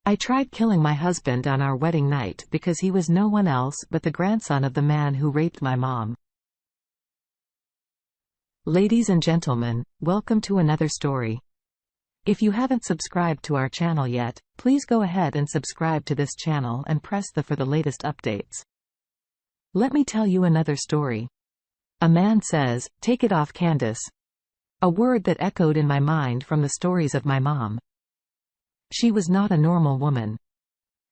I tried killing my husband on our wedding night because he was no one else but the grandson of the man who raped my mom. Ladies and gentlemen, welcome to another story. If you haven't subscribed to our channel yet, please go ahead and subscribe to this channel and press the for the latest updates. Let me tell you another story. A man says, "Take it off, Candace." A word that echoed in my mind from the stories of my mom. She was not a normal woman.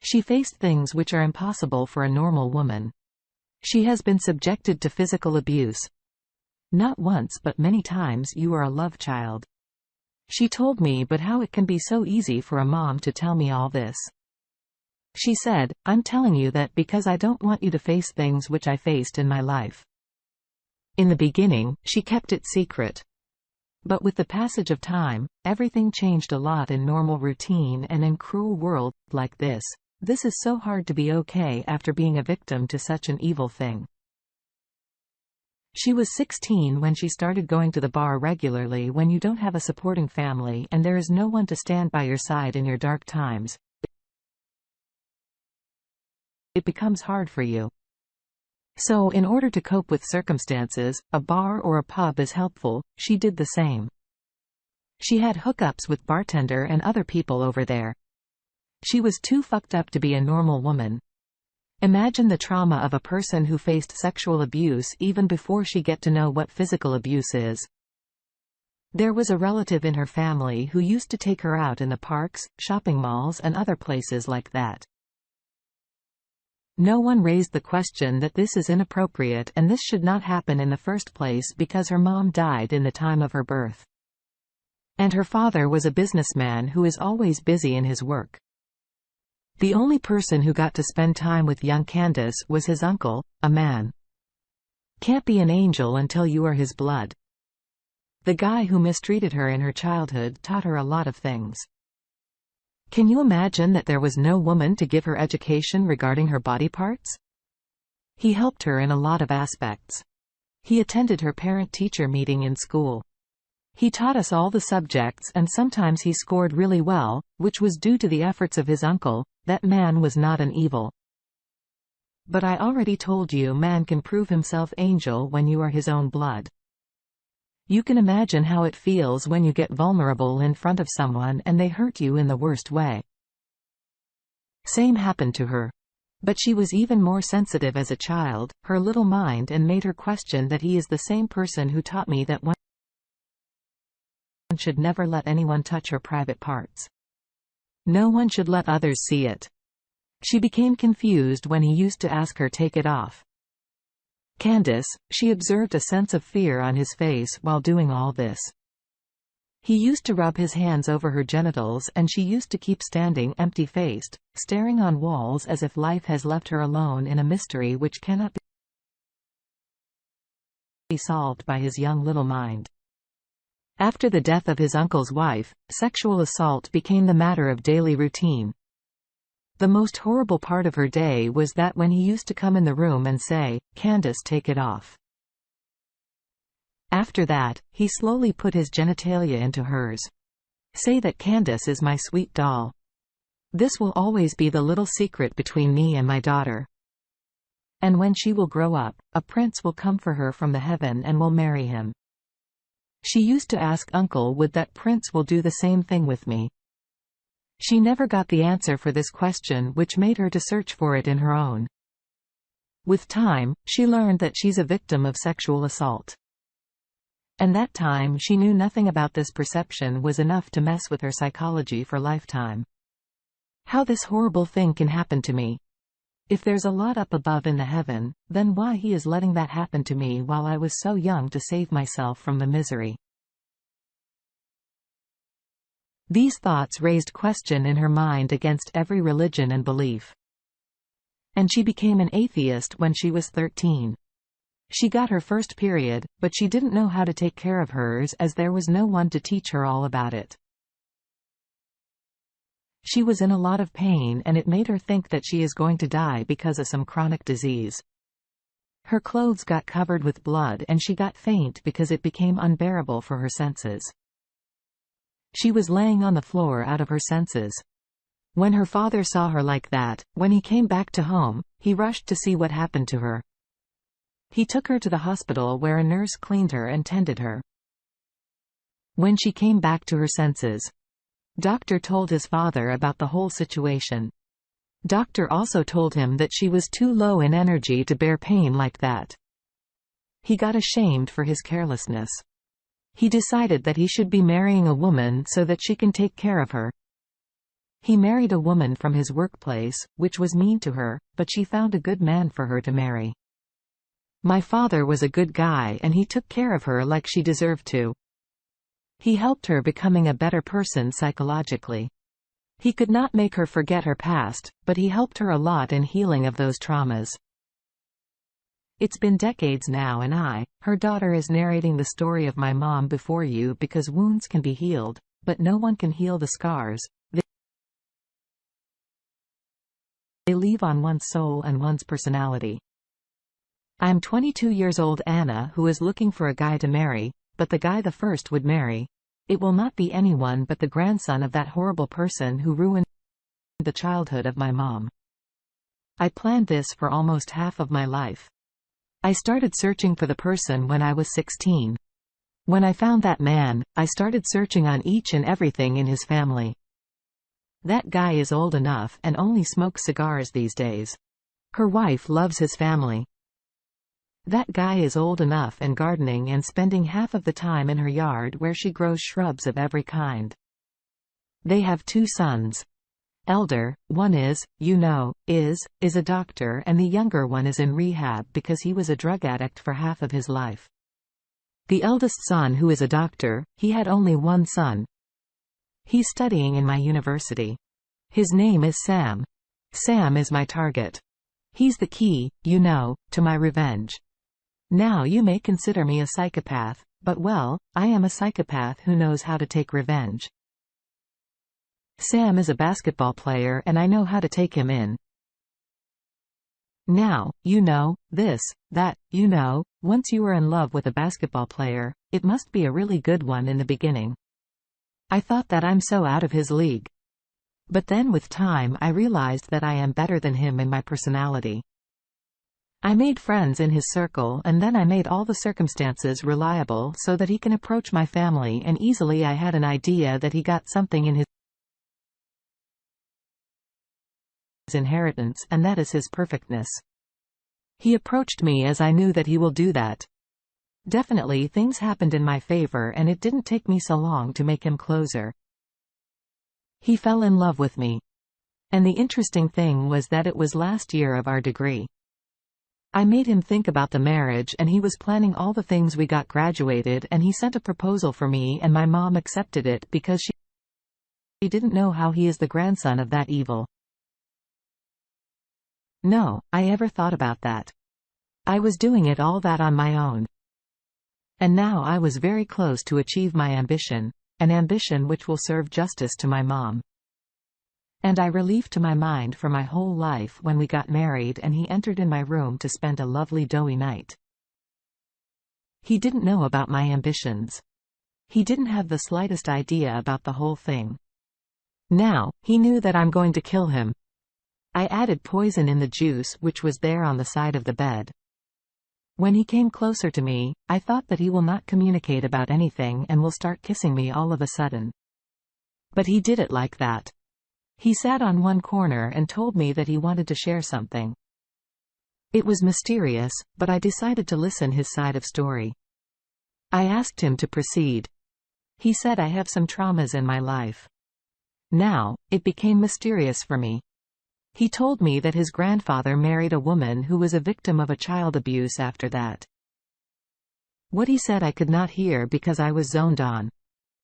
She faced things which are impossible for a normal woman. She has been subjected to physical abuse. Not once but many times. "You are a love child." She told me, but how it can be so easy for a mom to tell me all this. She said, "I'm telling you that because I don't want you to face things which I faced in my life." In the beginning, she kept it secret. But with the passage of time, everything changed a lot in normal routine and in cruel world like this. This is so hard to be okay after being a victim to such an evil thing. She was 16 when she started going to the bar regularly. When you don't have a supporting family and there is no one to stand by your side in your dark times, it becomes hard for you. So in order to cope with circumstances, a bar or a pub is helpful. She did the same. She had hookups with bartender and other people over there. She was too fucked up to be a normal woman. Imagine the trauma of a person who faced sexual abuse even before she get to know what physical abuse is. There was a relative in her family who used to take her out in the parks, shopping malls and other places like that. No one raised the question that this is inappropriate and this should not happen in the first place because her mom died in the time of her birth. And her father was a businessman who is always busy in his work. The only person who got to spend time with young Candace was his uncle, a man. Can't be an angel until you are his blood. The guy who mistreated her in her childhood taught her a lot of things. Can you imagine that there was no woman to give her education regarding her body parts? He helped her in a lot of aspects. He attended her parent-teacher meeting in school. He taught us all the subjects and sometimes he scored really well, which was due to the efforts of his uncle. That man was not an evil. But I already told you, man can prove himself angel when you are his own blood. You can imagine how it feels when you get vulnerable in front of someone and they hurt you in the worst way. Same happened to her. But she was even more sensitive as a child, her little mind, and made her question that he is the same person who taught me that one should never let anyone touch her private parts. No one should let others see it. She became confused when he used to ask her take it off. Candace, she observed a sense of fear on his face while doing all this. He used to rub his hands over her genitals and she used to keep standing empty-faced, staring on walls as if life has left her alone in a mystery which cannot be solved by his young little mind. After the death of his uncle's wife, sexual assault became the matter of daily routine. The most horrible part of her day was that when he used to come in the room and say, "Candace, take it off." After that, he slowly put his genitalia into hers. Say that Candace is my sweet doll. This will always be the little secret between me and my daughter. And when she will grow up, a prince will come for her from the heaven and will marry him. She used to ask uncle would that prince will do the same thing with me. She never got the answer for this question, which made her to search for it in her own. With time, she learned that she's a victim of sexual assault. And that time she knew nothing about this perception was enough to mess with her psychology for lifetime. How this horrible thing can happen to me. If there's a lot up above in the heaven, then why he is letting that happen to me while I was so young to save myself from the misery. These thoughts raised question in her mind against every religion and belief. And she became an atheist when she was 13. She got her first period, but she didn't know how to take care of hers as there was no one to teach her all about it. She was in a lot of pain and it made her think that she is going to die because of some chronic disease. Her clothes got covered with blood and she got faint because it became unbearable for her senses. She was laying on the floor out of her senses. When her father saw her like that, when he came back to home, he rushed to see what happened to her. He took her to the hospital where a nurse cleaned her and tended her. When she came back to her senses, Doctor told his father about the whole situation. Doctor also told him that she was too low in energy to bear pain like that. He got ashamed for his carelessness. He decided that he should be marrying a woman so that she can take care of her. He married a woman from his workplace, which was mean to her, but she found a good man for her to marry. My father was a good guy and he took care of her like she deserved to. He helped her becoming a better person psychologically. He could not make her forget her past, but he helped her a lot in healing of those traumas. It's been decades now and her daughter is narrating the story of my mom before you because wounds can be healed, but no one can heal the scars they leave on one's soul and one's personality. I'm 22 years old Anna who is looking for a guy to marry, but the guy the first would marry, it will not be anyone but the grandson of that horrible person who ruined the childhood of my mom. I planned this for almost half of my life. I started searching for the person when I was 16. When I found that man, I started searching on each and everything in his family. That guy is old enough and only smokes cigars these days. Her wife loves his family. That guy is old enough and gardening and spending half of the time in her yard where she grows shrubs of every kind. They have 2 sons. Elder, one is a doctor and the younger one is in rehab because he was a drug addict for half of his life. The eldest son who is a doctor, he had only one son. He's studying in my university. His name is Sam. Sam is my target. He's the key, to my revenge. Now you may consider me a psychopath, but well, I am a psychopath who knows how to take revenge. Sam is a basketball player and I know how to take him in. Now, once you are in love with a basketball player, it must be a really good one in the beginning. I thought that I'm so out of his league. But then with time I realized that I am better than him in my personality. I made friends in his circle and then I made all the circumstances reliable so that he can approach my family and easily. I had an idea that he got something in his inheritance and that is his perfectness. He approached me as I knew that he will do that. Definitely things happened in my favor and it didn't take me so long to make him closer. He fell in love with me. And the interesting thing was that it was last year of our degree. I made him think about the marriage and he was planning all the things. We got graduated and he sent a proposal for me and my mom accepted it because she didn't know how he is the grandson of that evil. No, I ever thought about that. I was doing it all that on my own. And now I was very close to achieve my ambition, an ambition which will serve justice to my mom. And I relieved to my mind for my whole life when we got married and he entered in my room to spend a lovely doughy night. He didn't know about my ambitions. He didn't have the slightest idea about the whole thing. Now, he knew that I'm going to kill him. I added poison in the juice which was there on the side of the bed. When he came closer to me, I thought that he will not communicate about anything and will start kissing me all of a sudden. But he did it like that. He sat on one corner and told me that he wanted to share something. It was mysterious, but I decided to listen his side of story. I asked him to proceed. He said I have some traumas in my life. Now, it became mysterious for me. He told me that his grandfather married a woman who was a victim of a child abuse after that. What he said I could not hear because I was zoned on.